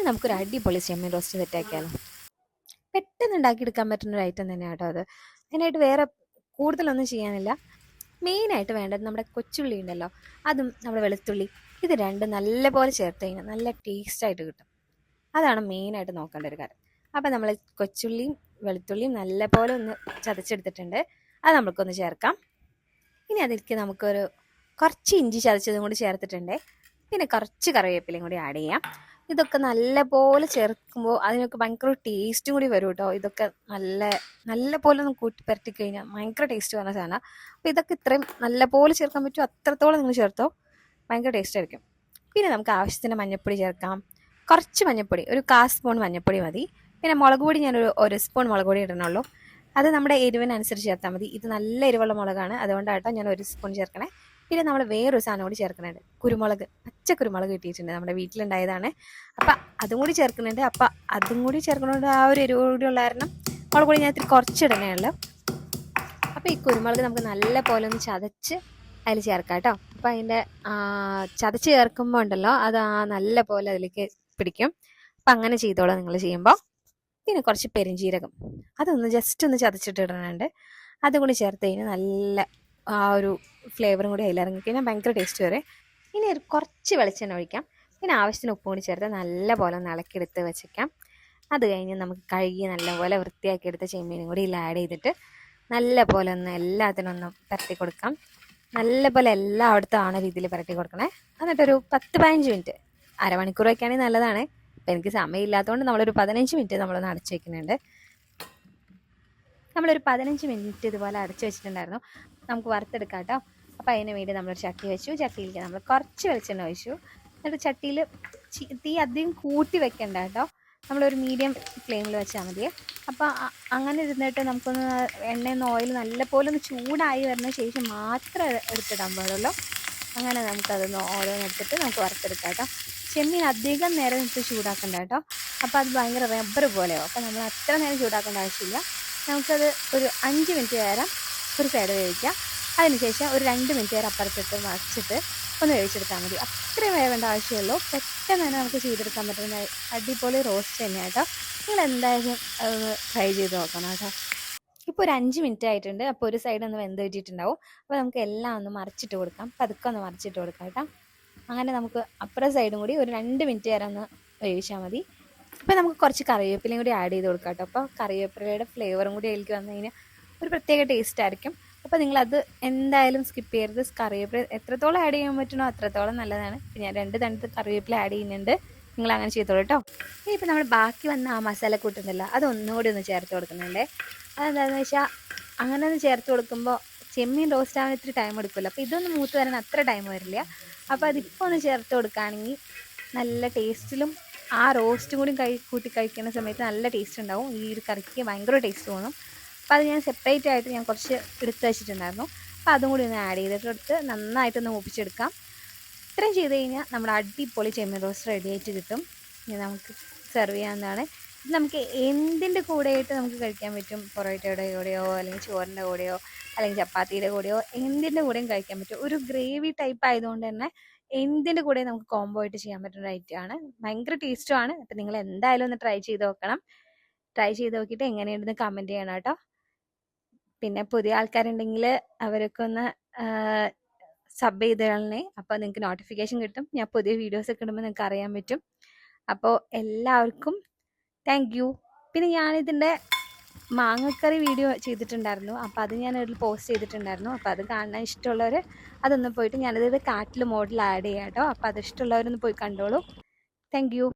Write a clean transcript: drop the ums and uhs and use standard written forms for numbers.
നമുക്കൊരു അടിപൊളി ചെമ്മീൻ റോസ്റ്റ് സെറ്റാക്കിയാലോ. പെട്ടെന്ന് ഉണ്ടാക്കിയെടുക്കാൻ പറ്റുന്നൊരു ഐറ്റം തന്നെയാണ് കേട്ടോ അത്. അതിനായിട്ട് വേറെ കൂടുതലൊന്നും ചെയ്യാനില്ല. മെയിനായിട്ട് വേണ്ടത് നമ്മുടെ കൊച്ചുള്ളി ഉണ്ടല്ലോ, അതും നമ്മുടെ വെളുത്തുള്ളി, ഇത് രണ്ടും നല്ലപോലെ ചേർത്ത് കഴിഞ്ഞാൽ നല്ല ടേസ്റ്റായിട്ട് കിട്ടും. അതാണ് മെയിനായിട്ട് നോക്കേണ്ട ഒരു കാര്യം. അപ്പം നമ്മൾ കൊച്ചുള്ളിയും വെളുത്തുള്ളിയും നല്ലപോലെ ഒന്ന് ചതച്ചെടുത്തിട്ടുണ്ട്. അത് നമുക്കൊന്ന് ചേർക്കാം. ഇനി അതിലേക്ക് നമുക്കൊരു കുറച്ച് ഇഞ്ചി ചതച്ചതും കൂടി ചേർത്തിട്ടുണ്ട്. പിന്നെ കുറച്ച് കറിവേപ്പിലയും കൂടി ആഡ് ചെയ്യാം. ഇതൊക്കെ നല്ലപോലെ ചേർക്കുമ്പോൾ അതിനൊക്കെ ഭയങ്കര ടേസ്റ്റും കൂടി വരും കേട്ടോ. ഇതൊക്കെ നല്ല പോലെ ഒന്ന് കൂട്ടി പരട്ടി കഴിഞ്ഞാൽ ഭയങ്കര ടേസ്റ്റ് വരുന്ന സാധനം. അപ്പോൾ ഇതൊക്കെ ഇത്രയും നല്ലപോലെ ചേർക്കാൻ പറ്റും അത്രത്തോളം നിങ്ങൾ ചേർത്തോ, ഭയങ്കര ടേസ്റ്റ് ആയിരിക്കും. പിന്നെ നമുക്ക് ആവശ്യത്തിന് മഞ്ഞൾപ്പൊടി ചേർക്കാം. കുറച്ച് മഞ്ഞൾപ്പൊടി, ഒരു 1/4 സ്പൂൺ മഞ്ഞൾപ്പൊടി മതി. പിന്നെ മുളക് പൊടി ഒരു സ്പൂൺ മുളക് പൊടി ഇടണുള്ളൂ. അത് നമ്മുടെ എരിവിനനുസരിച്ച് ചേർത്താൽ മതി. ഇത് നല്ല എരിവുള്ള മുളകാണ്, അതുകൊണ്ടാട്ടോ ഞാൻ 1 സ്പൂൺ ചേർക്കണേ. പിന്നെ നമ്മൾ വേറൊരു സാധനം കൂടി ചേർക്കുന്നുണ്ട്, കുരുമുളക്, പച്ച കുരുമുളക് കിട്ടിയിട്ടുണ്ട്, നമ്മുടെ വീട്ടിലുണ്ടായതാണ്. അപ്പം അതും കൂടി ചേർക്കുന്നുണ്ട്. അപ്പം അതും കൂടി ചേർക്കുന്നതുകൊണ്ട് ആ ഒരു എരിവ് കൂടി ഉള്ള കാരണം മുളക് പൊടി ഞാൻ ഇത്തിരി കുറച്ചിടണേ ഉള്ളൂ. അപ്പോൾ ഈ കുരുമുളക് നമുക്ക് നല്ല പോലെ ഒന്ന് ചതച്ച് അതിൽ ചേർക്കാം കേട്ടോ. അപ്പം അതിൻ്റെ ചതച്ച് ചേർക്കുമ്പോൾ ഉണ്ടല്ലോ അത് നല്ല പോലെ അതിലേക്ക് പിടിക്കും. അപ്പം അങ്ങനെ ചെയ്തോളാം നിങ്ങൾ ചെയ്യുമ്പോൾ. പിന്നെ കുറച്ച് പെരിഞ്ജീരകം, അതൊന്ന് ജസ്റ്റ് ഒന്ന് ചതച്ചിട്ടിടുന്നുണ്ട്. അതും കൂടി ചേർത്ത് കഴിഞ്ഞാൽ നല്ല ആ ഒരു ഫ്ലേവറും കൂടി അതിലിറങ്ങിക്കഴിഞ്ഞാൽ ഭയങ്കര ടേസ്റ്റ് വരെ. ഇനി ഒരു കുറച്ച് വെളിച്ചെണ്ണ ഒഴിക്കാം. പിന്നെ ആവശ്യത്തിന് ഉപ്പും കൂടി ചേർത്ത് നല്ല പോലെ ഒന്ന് ഇളക്കിയെടുത്ത് വെച്ചേക്കാം. അത് കഴിഞ്ഞ് നമുക്ക് കഴുകി നല്ലപോലെ വൃത്തിയാക്കി എടുത്ത ചെമ്മീനും കൂടി ഇതിൽ ആഡ് ചെയ്തിട്ട് നല്ല പോലെ ഒന്ന് എല്ലാത്തിനും ഒന്ന് പരട്ടി കൊടുക്കാം. നല്ല പോലെ എല്ലായിടത്തും ആണ രീതിയിൽ പരട്ടി കൊടുക്കണേ. എന്നിട്ടൊരു 10-15 മിനിറ്റ്, അരമണിക്കൂറൊക്കെ ആണെങ്കിൽ നല്ലതാണ്. അപ്പം എനിക്ക് സമയമില്ലാത്തതുകൊണ്ട് നമ്മളൊരു 15 മിനിറ്റ് നമ്മളൊന്ന് അടച്ചു വയ്ക്കുന്നുണ്ട്. നമ്മളൊരു 15 മിനിറ്റ് ഇതുപോലെ അടച്ചു വെച്ചിട്ടുണ്ടായിരുന്നു. നമുക്ക് വറുത്തെടുക്കാം കേട്ടോ. അപ്പോൾ അതിന് വേണ്ടി നമ്മളൊരു ചട്ടി വെച്ചു. ചട്ടിയിലേക്ക് നമ്മൾ കുറച്ച് വെളിച്ചെണ്ണ ഒഴിച്ചു. എന്നിട്ട് ചട്ടിയിൽ തീ അധികം കൂട്ടി വെക്കണ്ട കേട്ടോ, നമ്മളൊരു മീഡിയം ഫ്ലെയിമിൽ വെച്ചാൽ മതി. അപ്പോൾ അങ്ങനെ ഇരുന്നിട്ട് നമുക്കൊന്ന് എണ്ണയൊന്ന് ഓയിൽ നല്ലപോലെ ഒന്ന് ചൂടായി വരുന്ന ശേഷം മാത്രം എടുത്തിടാൻ പാടുള്ളൂ. അങ്ങനെ നമുക്കതൊന്ന് ഓരോന്നെടുത്തിട്ട് നമുക്ക് വറുത്തെടുക്കാം കേട്ടോ. ചെമ്മീൻ അധികം നേരം ഇട്ട് ചൂടാക്കണ്ട കേട്ടോ, അപ്പോൾ അത് ഭയങ്കര റബ്ബർ പോലെയോ. അപ്പോൾ നമ്മൾ അത്ര നേരം ചൂടാക്കേണ്ട ആവശ്യമില്ല. നമുക്കത് ഒരു 5 മിനിറ്റ് നേരം ഒരു സൈഡ് വേവിക്കാം. അതിനുശേഷം ഒരു 2 മിനിറ്റ് നേരം അപ്പുറത്തിട്ട് മറിച്ചിട്ട് ഒന്ന് വേവിച്ചെടുത്താൽ മതി. അത്രയും വേവേണ്ട ആവശ്യമുള്ളൂ. പെട്ടെന്ന് തന്നെ നമുക്ക് ചെയ്തെടുക്കാൻ പറ്റുന്ന അടിപൊളി റോസ്റ്റ് തന്നെയാണ് കേട്ടോ. നിങ്ങൾ എന്തായാലും അതൊന്ന് ട്രൈ ചെയ്ത് നോക്കണം കേട്ടോ. ഇപ്പോൾ ഒരു 5 മിനിറ്റ് ആയിട്ടുണ്ട്. അപ്പോൾ ഒരു സൈഡ് ഒന്ന് വെന്ത് വെച്ചിട്ടുണ്ടാവും. അപ്പോൾ നമുക്ക് എല്ലാം ഒന്ന് മറിച്ചിട്ട് കൊടുക്കാം. പതുക്കെ ഒന്ന് മറിച്ചിട്ട് കൊടുക്കാം കേട്ടോ. അങ്ങനെ നമുക്ക് അപ്പുറം സൈഡും കൂടി ഒരു 2 മിനിറ്റ് നേരം ഒന്ന് വേവിച്ചാൽ മതി. അപ്പോൾ നമുക്ക് കുറച്ച് കറിവേപ്പിലയും കൂടി ആഡ് ചെയ്ത് കൊടുക്കാം കേട്ടോ. അപ്പോൾ കറിവേപ്പിലയുടെ ഫ്ലേവറും കൂടി അതിലേക്ക് വന്നു കഴിഞ്ഞാൽ ഒരു പ്രത്യേക ടേസ്റ്റ് ആയിരിക്കും. അപ്പോൾ നിങ്ങളത് എന്തായാലും സ്കിപ്പ് ചെയ്യരുത്. കറിവേപ്പില എത്രത്തോളം ആഡ് ചെയ്യാൻ പറ്റണോ അത്രത്തോളം നല്ലതാണ്. ഞാൻ 2 തണ്ട് കറിവേപ്പില ആഡ് ചെയ്യുന്നുണ്ട്, നിങ്ങൾ അങ്ങനെ ചെയ്തോളൂ കേട്ടോ. ഇനിയിപ്പോൾ നമ്മൾ ബാക്കി വന്ന ആ മസാല കൂട്ടുന്നില്ല, അതൊന്നുകൂടി ഒന്ന് ചേർത്ത് കൊടുക്കുന്നുണ്ട്. അതെന്താണെന്ന് വെച്ചാൽ അങ്ങനെ ഒന്ന് ചേർത്ത് കൊടുക്കുമ്പോൾ ചെമ്മീൻ റോസ്റ്റ് ആവാൻ ഇത്തിരി ടൈം എടുക്കുമല്ലോ. അപ്പോൾ ഇതൊന്ന് മൂത്ത് വരാൻ അത്ര ടൈം വരില്ല. അപ്പോൾ അതിപ്പോൾ ഒന്ന് ചേർത്ത് കൊടുക്കുകയാണെങ്കിൽ നല്ല ടേസ്റ്റിലും ആ റോസ്റ്റും കൂടി കൂട്ടി കഴിക്കുന്ന സമയത്ത് നല്ല ടേസ്റ്റ് ഉണ്ടാവും. ഈ ഒരു കറിക്ക് ഭയങ്കര ടേസ്റ്റ് തോന്നും. അപ്പോൾ അത് ഞാൻ സെപ്പറേറ്റ് ആയിട്ട് ഞാൻ കുറച്ച് എടുത്ത് വെച്ചിട്ടുണ്ടായിരുന്നു. അപ്പോൾ അതും കൂടി ഒന്ന് ആഡ് ചെയ്തിട്ട് നന്നായിട്ടൊന്ന് മൂപ്പിച്ചെടുക്കാം. ഇത്രയും ചെയ്ത് കഴിഞ്ഞാൽ നമ്മുടെ അടിപൊളി ചെമ്മീൻ റോസ്റ്റ് റെഡി ആയിട്ട് കിട്ടും. ഇനി നമുക്ക് സെർവ് ചെയ്യാവുന്നതാണ്. ഇത് നമുക്ക് എന്തിൻ്റെ കൂടെയായിട്ട് നമുക്ക് കഴിക്കാൻ പറ്റും. പൊറോട്ടയുടെ കൂടെയോ അല്ലെങ്കിൽ ചോറിൻ്റെ കൂടെയോ അല്ലെങ്കിൽ ചപ്പാത്തിയുടെ കൂടെയോ എന്തിൻ്റെ കൂടെയും കഴിക്കാൻ പറ്റും. ഒരു ഗ്രേവി ടൈപ്പ് ആയതുകൊണ്ട് തന്നെ എന്തിൻ്റെ കൂടെയും നമുക്ക് കോംബോ ആയിട്ട് ചെയ്യാൻ പറ്റുന്ന ഒരു ഐറ്റമാണ്. ഭയങ്കര ടേസ്റ്റുമാണ്. അപ്പം നിങ്ങൾ എന്തായാലും ഒന്ന് ട്രൈ ചെയ്ത് നോക്കണം. ട്രൈ ചെയ്ത് നോക്കിയിട്ട് എങ്ങനെയുണ്ടെന്ന് കമൻറ്റ് ചെയ്യണം കേട്ടോ. പിന്നെ പുതിയ ആൾക്കാരുണ്ടെങ്കിൽ അവരൊക്കെ ഒന്ന് സബ് ചെയ്തേ. അപ്പോൾ നിങ്ങൾക്ക് നോട്ടിഫിക്കേഷൻ കിട്ടും. ഞാൻ പുതിയ വീഡിയോസൊക്കെ ഇടുമ്പോൾ നിങ്ങൾക്ക് അറിയാൻ പറ്റും. അപ്പോൾ എല്ലാവർക്കും താങ്ക് യു. പിന്നെ ഞാനിതിൻ്റെ മാങ്ങക്കറി വീഡിയോ ചെയ്തിട്ടുണ്ടായിരുന്നു. അപ്പോൾ അത് ഞാൻ ഇതിൽ പോസ്റ്റ് ചെയ്തിട്ടുണ്ടായിരുന്നു. അപ്പോൾ അത് കാണാൻ ഇഷ്ടമുള്ളവർ അതൊന്ന് പോയിട്ട് ഞാനത് കാട്ടിൽ മോഡിൽ ആഡ് ചെയ്യാം കേട്ടോ. അപ്പോൾ അത് ഇഷ്ടമുള്ളവരൊന്ന് പോയി കണ്ടോളൂ. Thank you.